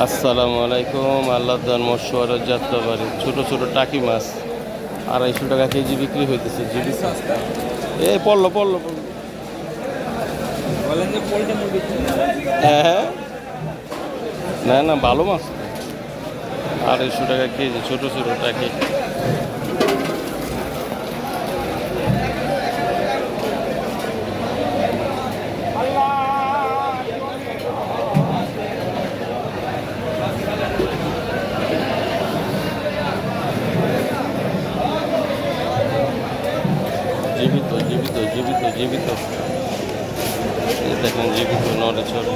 আসসালামু আলাইকুম। আল্লাহ মৎস্যর যাত্রাবাড়ি ছোট ছোট টাকি মাছ 250 টাকা কেজি বিক্রি হইতেছে। জিবি এই পড়লো পড়লো পড়লো। হ্যাঁ হ্যাঁ, না না ভালো মাছ, 250 টাকা কেজি ছোট ছোট টাকি। জীবিত জীবিত জীবিত জীবিত, এই দেখেন জীবিত নড়ে চড়ে।